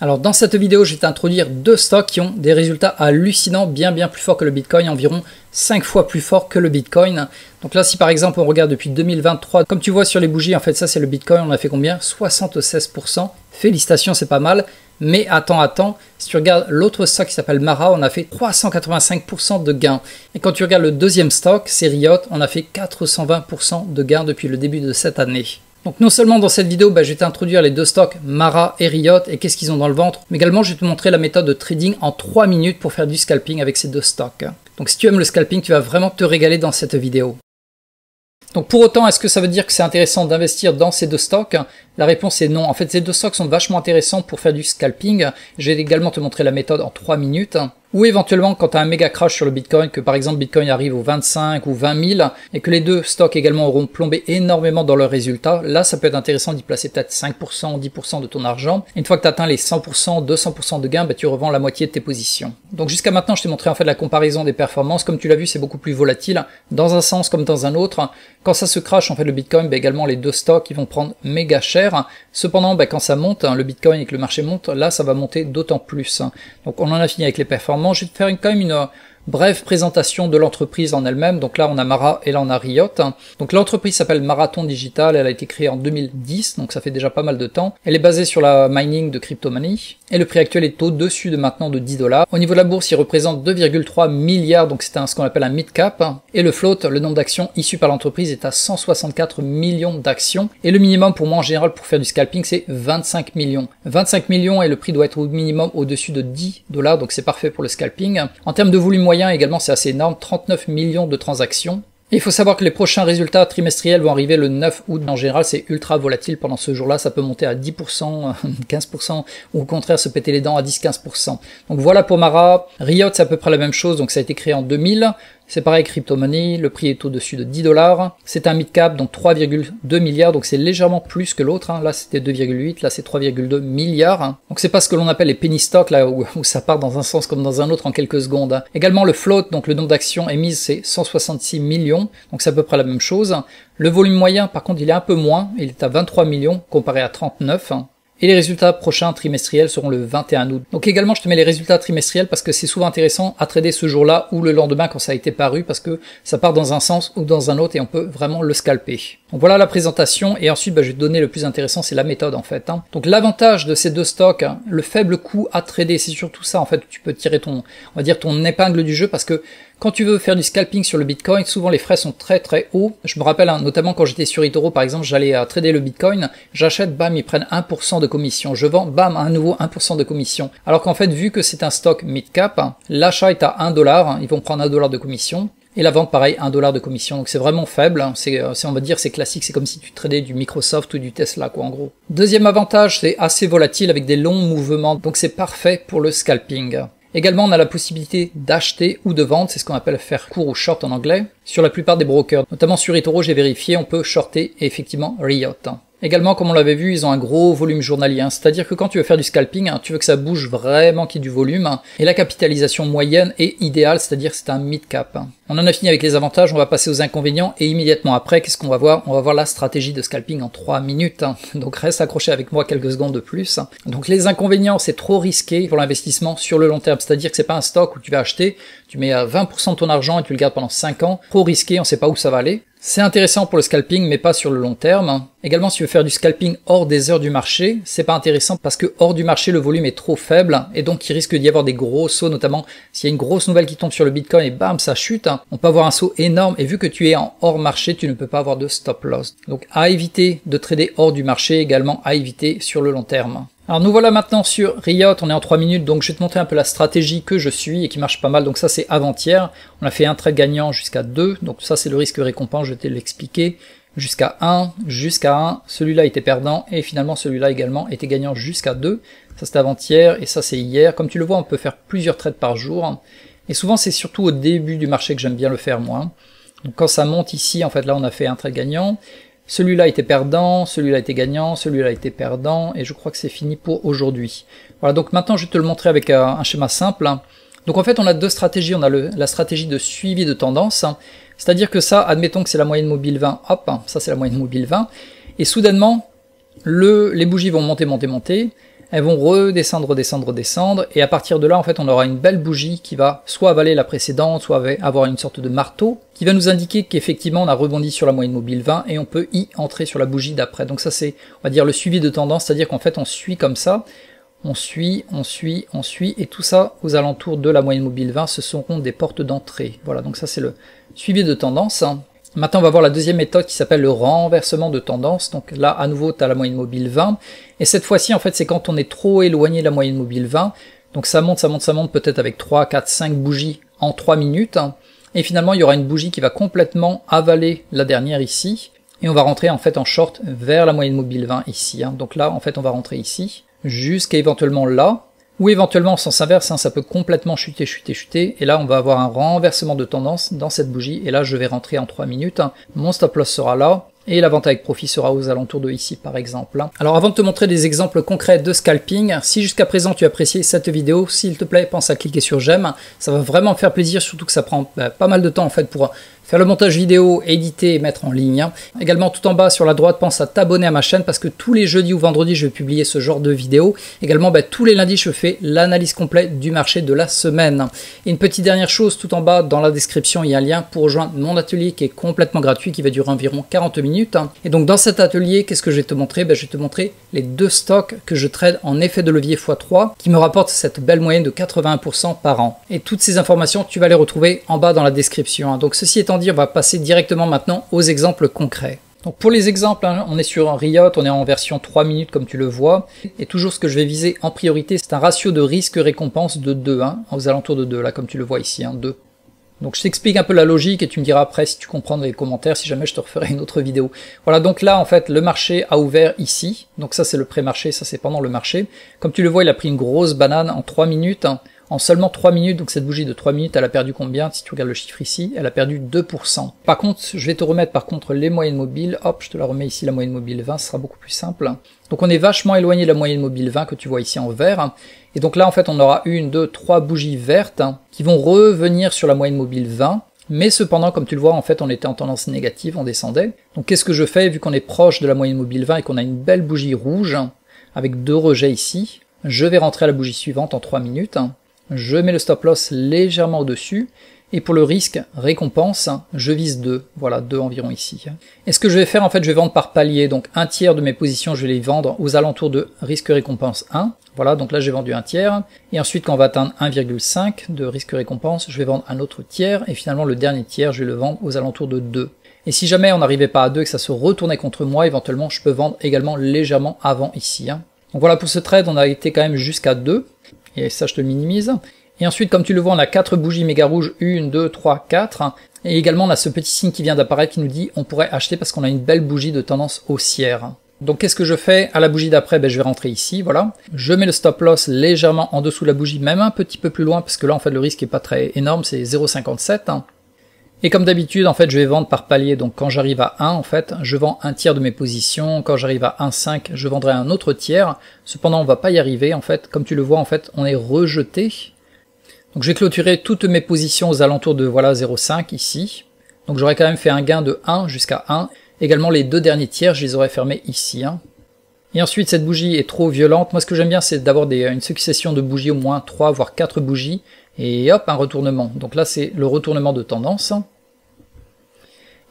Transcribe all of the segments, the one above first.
Alors dans cette vidéo, je vais t'introduire deux stocks qui ont des résultats hallucinants, bien plus forts que le Bitcoin, environ 5 fois plus fort que le Bitcoin. Donc là, si par exemple on regarde depuis 2023, comme tu vois sur les bougies, en fait ça c'est le Bitcoin, on a fait combien? 76%. Félicitations, c'est pas mal. Mais attends, si tu regardes l'autre stock qui s'appelle Mara, on a fait 385% de gains. Et quand tu regardes le deuxième stock, c'est Riot, on a fait 420% de gains depuis le début de cette année. Donc non seulement dans cette vidéo, je vais t'introduire les deux stocks Mara et Riot et qu'est-ce qu'ils ont dans le ventre, mais également je vais te montrer la méthode de trading en 3 minutes pour faire du scalping avec ces deux stocks. Donc si tu aimes le scalping, tu vas vraiment te régaler dans cette vidéo. Donc pour autant, est-ce que ça veut dire que c'est intéressant d'investir dans ces deux stocks? La réponse est non. En fait, ces deux stocks sont vachement intéressants pour faire du scalping. Je vais également te montrer la méthode en 3 minutes. Ou éventuellement, quand tu as un méga crash sur le Bitcoin, que par exemple Bitcoin arrive aux 25 ou 20 000, et que les deux stocks également auront plombé énormément dans leurs résultats, là ça peut être intéressant d'y placer peut-être 5% ou 10% de ton argent. Une fois que tu atteins les 100%, 200% de gains, tu revends la moitié de tes positions. Donc jusqu'à maintenant, je t'ai montré en fait la comparaison des performances. Comme tu l'as vu, c'est beaucoup plus volatile, dans un sens comme dans un autre. Quand ça se crash, en fait le Bitcoin, également les deux stocks, ils vont prendre méga cher. Cependant, quand ça monte, le Bitcoin et que le marché monte, là ça va monter d'autant plus. Donc on en a fini avec les performances. Je vais te faire quand même une brève présentation de l'entreprise en elle-même. Donc là on a Mara et là on a Riot. Donc l'entreprise s'appelle Marathon Digital, elle a été créée en 2010, donc ça fait déjà pas mal de temps. Elle est basée sur la mining de crypto-money et le prix actuel est au-dessus de maintenant de 10 $. Au niveau de la bourse, il représente 2,3 milliards, donc c'est ce qu'on appelle un mid-cap. Et le float, le nombre d'actions issues par l'entreprise est à 164 millions d'actions. Et le minimum pour moi en général pour faire du scalping, c'est 25 millions. 25 millions et le prix doit être au minimum au-dessus de 10 $, donc c'est parfait pour le scalping. En termes de volume moyen également, c'est assez énorme, 39 millions de transactions. Et il faut savoir que les prochains résultats trimestriels vont arriver le 9 août. En général, c'est ultra volatile pendant ce jour-là. Ça peut monter à 10%, 15%, ou au contraire se péter les dents à 10-15%. Donc voilà pour Mara. Riot, c'est à peu près la même chose. Donc ça a été créé en 2000. C'est pareil, crypto-money, le prix est au-dessus de 10 $. C'est un mid-cap, donc 3,2 milliards, donc c'est légèrement plus que l'autre. Là c'était 2,8, là c'est 3,2 milliards. Donc c'est pas ce que l'on appelle les penny stocks, là où ça part dans un sens comme dans un autre en quelques secondes. Également le float, donc le nombre d'actions émises, c'est 166 millions, donc c'est à peu près la même chose. Le volume moyen, par contre, il est un peu moins, il est à 23 millions comparé à 39. Et les résultats prochains trimestriels seront le 21 août. Donc également, je te mets les résultats trimestriels parce que c'est souvent intéressant à trader ce jour-là ou le lendemain quand ça a été paru parce que ça part dans un sens ou dans un autre et on peut vraiment le scalper. Donc voilà la présentation et ensuite je vais te donner le plus intéressant, c'est la méthode en fait. Donc l'avantage de ces deux stocks, le faible coût à trader, c'est surtout ça en fait. Tu peux tirer ton épingle du jeu parce que quand tu veux faire du scalping sur le Bitcoin, souvent les frais sont très hauts. Je me rappelle notamment quand j'étais sur eToro par exemple, j'allais trader le Bitcoin, j'achète, bam, ils prennent 1% de commission. Je vends, bam, à nouveau 1% de commission. Alors qu'en fait, vu que c'est un stock mid-cap, l'achat est à 1 $, ils vont prendre 1 $ de commission. Et la vente, pareil, 1 $ de commission. Donc c'est vraiment faible. On va dire, c'est classique. C'est comme si tu tradais du Microsoft ou du Tesla, quoi, en gros. Deuxième avantage, c'est assez volatile avec des longs mouvements. Donc c'est parfait pour le scalping. Également, on a la possibilité d'acheter ou de vendre, c'est ce qu'on appelle faire court ou short en anglais, sur la plupart des brokers. Notamment sur eToro, j'ai vérifié, on peut shorter effectivement Riot. Également, comme on l'avait vu, ils ont un gros volume journalier, c'est-à-dire que quand tu veux faire du scalping, tu veux que ça bouge vraiment, qu'il y ait du volume, et la capitalisation moyenne est idéale, c'est-à-dire que c'est un mid-cap. On en a fini avec les avantages, on va passer aux inconvénients, et immédiatement après, qu'est-ce qu'on va voir? On va voir la stratégie de scalping en 3 minutes, donc reste accroché avec moi quelques secondes de plus. Donc les inconvénients, c'est trop risqué pour l'investissement sur le long terme, c'est-à-dire que c'est pas un stock où tu vas acheter, tu mets 20% de ton argent et tu le gardes pendant 5 ans, trop risqué, on sait pas où ça va aller. C'est intéressant pour le scalping, mais pas sur le long terme. Également, si tu veux faire du scalping hors des heures du marché, c'est pas intéressant parce que hors du marché, le volume est trop faible et donc il risque d'y avoir des gros sauts, notamment s'il y a une grosse nouvelle qui tombe sur le Bitcoin et bam, ça chute. On peut avoir un saut énorme et vu que tu es en hors marché, tu ne peux pas avoir de stop loss. Donc à éviter de trader hors du marché, également à éviter sur le long terme. Alors nous voilà maintenant sur Riot, on est en 3 minutes, donc je vais te montrer un peu la stratégie que je suis et qui marche pas mal. Donc ça c'est avant-hier, on a fait un trade gagnant jusqu'à 2, donc ça c'est le risque récompense, je vais te l'expliquer, jusqu'à 1, celui-là était perdant et finalement celui-là également était gagnant jusqu'à 2, ça c'était avant-hier et ça c'est hier. Comme tu le vois, on peut faire plusieurs trades par jour et souvent c'est surtout au début du marché que j'aime bien le faire moi. Donc quand ça monte ici, en fait là on a fait un trade gagnant. Celui-là était perdant, celui-là était gagnant, celui-là était perdant, et je crois que c'est fini pour aujourd'hui. Voilà, donc maintenant je vais te le montrer avec un schéma simple. Donc en fait on a deux stratégies, on a la stratégie de suivi de tendance, c'est-à-dire que ça, admettons que c'est la moyenne mobile 20, hop, ça c'est la moyenne mobile 20, et soudainement, les bougies vont monter, elles vont redescendre, redescendre, redescendre, et à partir de là, en fait, on aura une belle bougie qui va soit avaler la précédente, soit avoir une sorte de marteau, qui va nous indiquer qu'effectivement on a rebondi sur la moyenne mobile 20, et on peut y entrer sur la bougie d'après. Donc ça c'est, on va dire, le suivi de tendance, c'est-à-dire qu'en fait on suit comme ça, on suit, on suit, on suit, et tout ça aux alentours de la moyenne mobile 20, ce seront des portes d'entrée. Voilà, donc ça c'est le suivi de tendance. Maintenant on va voir la deuxième méthode qui s'appelle le renversement de tendance. Donc là à nouveau tu as la moyenne mobile 20, et cette fois-ci en fait c'est quand on est trop éloigné de la moyenne mobile 20, donc ça monte, ça monte, ça monte peut-être avec 3, 4, 5 bougies en 3 minutes, et finalement il y aura une bougie qui va complètement avaler la dernière ici, et on va rentrer en fait en short vers la moyenne mobile 20 ici. Donc là en fait on va rentrer ici, jusqu'à éventuellement là, ou éventuellement en sens inverse, ça peut complètement chuter, chuter, chuter, et là on va avoir un renversement de tendance dans cette bougie, et là je vais rentrer en 3 minutes, mon stop loss sera là, et la vente avec profit sera aux alentours de ici par exemple. Alors avant de te montrer des exemples concrets de scalping, si jusqu'à présent tu as apprécié cette vidéo, s'il te plaît pense à cliquer sur j'aime, ça va vraiment me faire plaisir, surtout que ça prend pas mal de temps en fait pour faire le montage vidéo, éditer et mettre en ligne. Également tout en bas sur la droite, pense à t'abonner à ma chaîne parce que tous les jeudis ou vendredis je vais publier ce genre de vidéo. Également tous les lundis je fais l'analyse complète du marché de la semaine. Et une petite dernière chose, tout en bas dans la description il y a un lien pour rejoindre mon atelier qui est complètement gratuit, qui va durer environ 40 minutes. Et donc dans cet atelier, qu'est-ce que je vais te montrer? Je vais te montrer les deux stocks que je trade en effet de levier x3 qui me rapportent cette belle moyenne de 81% par an. Et toutes ces informations tu vas les retrouver en bas dans la description. Donc ceci étant dit, on va passer directement maintenant aux exemples concrets. Donc pour les exemples, on est sur un Riot, on est en version 3 minutes comme tu le vois, et toujours ce que je vais viser en priorité, c'est un ratio de risque-récompense de 2, aux alentours de 2, là comme tu le vois ici, 2. Donc je t'explique un peu la logique et tu me diras après si tu comprends dans les commentaires, si jamais je te referai une autre vidéo. Voilà, donc là en fait le marché a ouvert ici, donc ça c'est le pré-marché, ça c'est pendant le marché. Comme tu le vois, il a pris une grosse banane en 3 minutes, en seulement 3 minutes, donc cette bougie de 3 minutes, elle a perdu combien? Si tu regardes le chiffre ici, elle a perdu 2%. Par contre, je vais te remettre par contre les moyennes mobiles, hop, je te la remets ici, la moyenne mobile 20, ce sera beaucoup plus simple. Donc on est vachement éloigné de la moyenne mobile 20 que tu vois ici en vert, et donc là en fait on aura 1, 2, 3 bougies vertes qui vont revenir sur la moyenne mobile 20, mais cependant comme tu le vois en fait on était en tendance négative, on descendait. Donc qu'est-ce que je fais, vu qu'on est proche de la moyenne mobile 20 et qu'on a une belle bougie rouge, avec 2 rejets ici, je vais rentrer à la bougie suivante en 3 minutes, je mets le stop loss légèrement au-dessus, et pour le risque récompense, je vise 2, voilà 2 environ ici. Et ce que je vais faire en fait, je vais vendre par palier, donc un tiers de mes positions je vais les vendre aux alentours de risque récompense 1, voilà donc là j'ai vendu un tiers, et ensuite quand on va atteindre 1,5 de risque récompense, je vais vendre un autre tiers, et finalement le dernier tiers je vais le vendre aux alentours de 2. Et si jamais on n'arrivait pas à 2 et que ça se retournait contre moi, éventuellement je peux vendre également légèrement avant ici. Donc voilà, pour ce trade on a été quand même jusqu'à 2, et ça je te le minimise. Et ensuite, comme tu le vois, on a 4 bougies méga rouges, 1, 2, 3, 4. Et également, on a ce petit signe qui vient d'apparaître qui nous dit on pourrait acheter parce qu'on a une belle bougie de tendance haussière. Donc qu'est-ce que je fais? À la bougie d'après, je vais rentrer ici, voilà. Je mets le stop loss légèrement en dessous de la bougie, même un petit peu plus loin, parce que là, en fait, le risque est pas très énorme, c'est 0,57. Et comme d'habitude, en fait, je vais vendre par palier. Donc quand j'arrive à 1, en fait, je vends un tiers de mes positions. Quand j'arrive à 1,5, je vendrai un autre tiers. Cependant, on va pas y arriver, en fait. Comme tu le vois, en fait, on est rejeté. Donc je vais clôturer toutes mes positions aux alentours de voilà 0,5 ici. Donc j'aurais quand même fait un gain de 1 jusqu'à 1. Également les 2 derniers tiers, je les aurais fermés ici. Et ensuite cette bougie est trop violente. Moi ce que j'aime bien c'est d'avoir une succession de bougies, au moins 3 voire 4 bougies. Et hop, un retournement. Donc là c'est le retournement de tendance.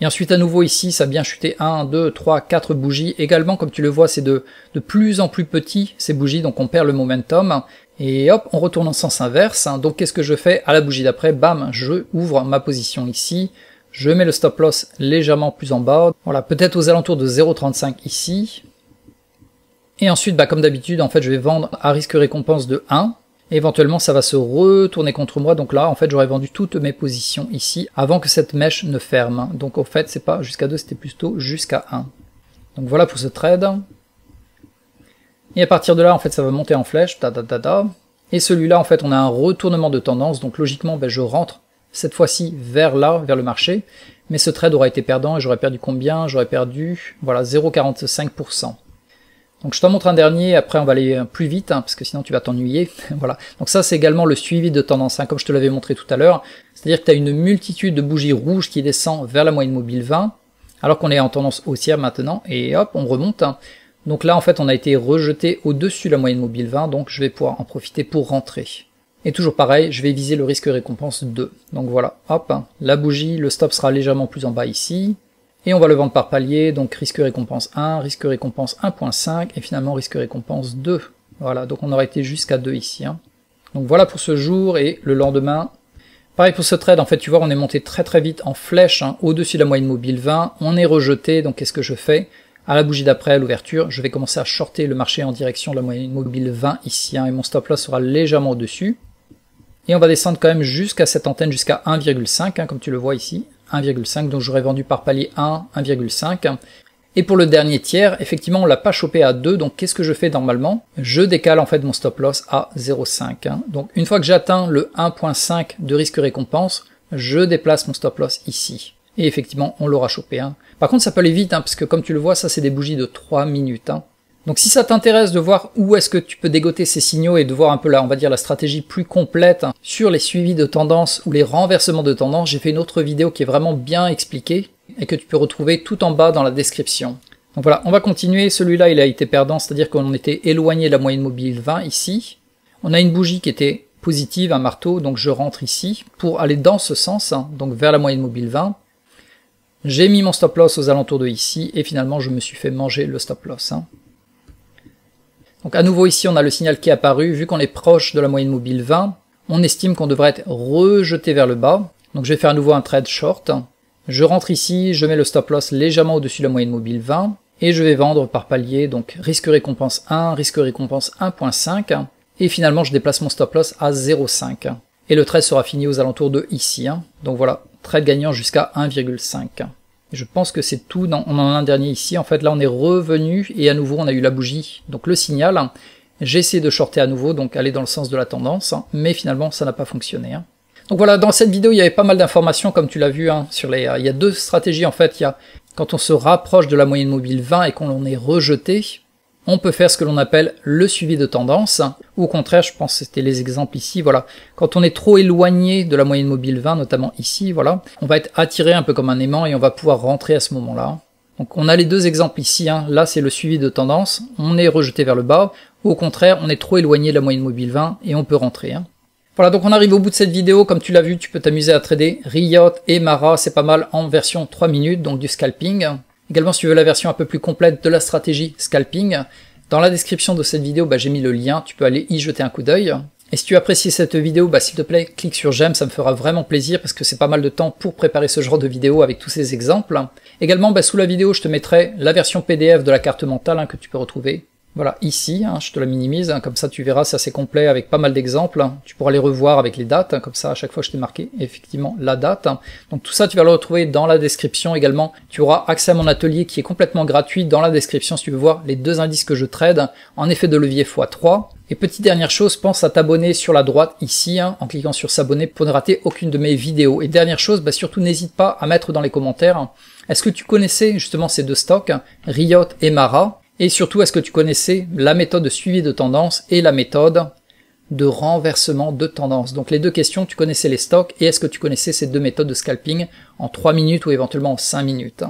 Et ensuite à nouveau ici, ça a bien chuté 1, 2, 3, 4 bougies. Également comme tu le vois c'est de plus en plus petit ces bougies, donc on perd le momentum. Et hop, on retourne en sens inverse. Donc qu'est-ce que je fais? À la bougie d'après, bam, je ouvre ma position ici. Je mets le stop loss légèrement plus en bas. Voilà, peut-être aux alentours de 0,35 ici. Et ensuite, comme d'habitude, en fait, je vais vendre à risque récompense de 1. Et éventuellement, ça va se retourner contre moi. Donc là, en fait, j'aurais vendu toutes mes positions ici avant que cette mèche ne ferme. Donc en fait, c'est pas jusqu'à 2, c'était plutôt jusqu'à 1. Donc voilà pour ce trade. Et à partir de là, en fait, ça va monter en flèche, Et celui-là, en fait, on a un retournement de tendance, donc logiquement, je rentre cette fois-ci vers là, vers le marché, mais ce trade aura été perdant, et j'aurais perdu combien? J'aurais perdu, voilà, 0,45%. Donc je t'en montre un dernier, après on va aller plus vite, parce que sinon tu vas t'ennuyer, voilà. Donc ça, c'est également le suivi de tendance, comme je te l'avais montré tout à l'heure, c'est-à-dire que tu as une multitude de bougies rouges qui descend vers la moyenne mobile 20, alors qu'on est en tendance haussière maintenant, et hop, on remonte. Donc là en fait on a été rejeté au-dessus de la moyenne mobile 20, donc je vais pouvoir en profiter pour rentrer. Et toujours pareil, je vais viser le risque récompense 2. Donc voilà, hop, la bougie, le stop sera légèrement plus en bas ici. Et on va le vendre par palier, donc risque récompense 1, risque récompense 1.5 et finalement risque récompense 2. Voilà, donc on aurait été jusqu'à 2 ici. Donc voilà pour ce jour et le lendemain. Pareil pour ce trade, en fait tu vois on est monté très vite en flèche au-dessus de la moyenne mobile 20, on est rejeté, donc qu'est-ce que je fais? À la bougie d'après, à l'ouverture, je vais commencer à shorter le marché en direction de la moyenne mobile 20 ici, et mon stop loss sera légèrement au-dessus. Et on va descendre quand même jusqu'à cette antenne, jusqu'à 1,5, comme tu le vois ici, 1,5, donc j'aurais vendu par palier 1, 1,5. Et pour le dernier tiers, effectivement on l'a pas chopé à 2, donc qu'est-ce que je fais normalement? Je décale en fait mon stop loss à 0,5. Donc une fois que j'atteins le 1.5 de risque récompense, je déplace mon stop loss ici. Et effectivement on l'aura chopé. Par contre ça peut aller vite, parce que comme tu le vois, ça c'est des bougies de 3 minutes. Donc si ça t'intéresse de voir où est-ce que tu peux dégoter ces signaux et de voir un peu là, on va dire la stratégie plus complète sur les suivis de tendance ou les renversements de tendance, j'ai fait une autre vidéo qui est vraiment bien expliquée et que tu peux retrouver tout en bas dans la description. Donc voilà, on va continuer, celui-là il a été perdant, c'est-à-dire qu'on était éloigné de la moyenne mobile 20 ici. On a une bougie qui était positive, un marteau, donc je rentre ici pour aller dans ce sens, donc vers la moyenne mobile 20. J'ai mis mon stop loss aux alentours de ici et finalement je me suis fait manger le stop loss. Donc à nouveau ici on a le signal qui est apparu, vu qu'on est proche de la moyenne mobile 20, on estime qu'on devrait être rejeté vers le bas. Donc je vais faire à nouveau un trade short. Je rentre ici, je mets le stop loss légèrement au-dessus de la moyenne mobile 20, et je vais vendre par palier, donc risque récompense 1, risque récompense 1.5, et finalement je déplace mon stop loss à 0,5. Et le trade sera fini aux alentours de ici. Donc voilà, trade gagnant jusqu'à 1,5. Je pense que c'est tout, on en a un dernier ici, en fait là on est revenu et à nouveau on a eu la bougie, donc le signal. J'ai essayé de shorter à nouveau, donc aller dans le sens de la tendance, mais finalement ça n'a pas fonctionné. Donc voilà, dans cette vidéo il y avait pas mal d'informations comme tu l'as vu, sur il y a deux stratégies en fait, il y a quand on se rapproche de la moyenne mobile 20 et qu'on est rejeté, on peut faire ce que l'on appelle le suivi de tendance, ou au contraire, je pense que c'était les exemples ici, voilà, quand on est trop éloigné de la moyenne mobile 20, notamment ici, voilà, on va être attiré un peu comme un aimant et on va pouvoir rentrer à ce moment-là. Donc on a les deux exemples ici, là c'est le suivi de tendance, on est rejeté vers le bas, ou au contraire, on est trop éloigné de la moyenne mobile 20 et on peut rentrer. Voilà, donc on arrive au bout de cette vidéo, comme tu l'as vu, tu peux t'amuser à trader Riot et Mara, c'est pas mal en version 3 minutes, donc du scalping. Également, si tu veux la version un peu plus complète de la stratégie scalping, dans la description de cette vidéo, j'ai mis le lien, tu peux aller y jeter un coup d'œil. Et si tu apprécies cette vidéo, s'il te plaît, clique sur j'aime, ça me fera vraiment plaisir parce que c'est pas mal de temps pour préparer ce genre de vidéo avec tous ces exemples. Également, sous la vidéo, je te mettrai la version PDF de la carte mentale que tu peux retrouver. Voilà, ici, je te la minimise, comme ça tu verras, c'est assez complet avec pas mal d'exemples. Tu pourras les revoir avec les dates, comme ça à chaque fois je t'ai marqué effectivement la date. Donc tout ça tu vas le retrouver dans la description également. Tu auras accès à mon atelier qui est complètement gratuit dans la description si tu veux voir les deux indices que je trade en effet de levier x3. Et petite dernière chose, pense à t'abonner sur la droite ici, en cliquant sur s'abonner pour ne rater aucune de mes vidéos. Et dernière chose, surtout n'hésite pas à mettre dans les commentaires, est-ce que tu connaissais justement ces deux stocks, Riot et Mara? Et surtout, est-ce que tu connaissais la méthode de suivi de tendance et la méthode de renversement de tendance? Donc les deux questions, tu connaissais les stocks et est-ce que tu connaissais ces deux méthodes de scalping en 3 minutes ou éventuellement en 5 minutes?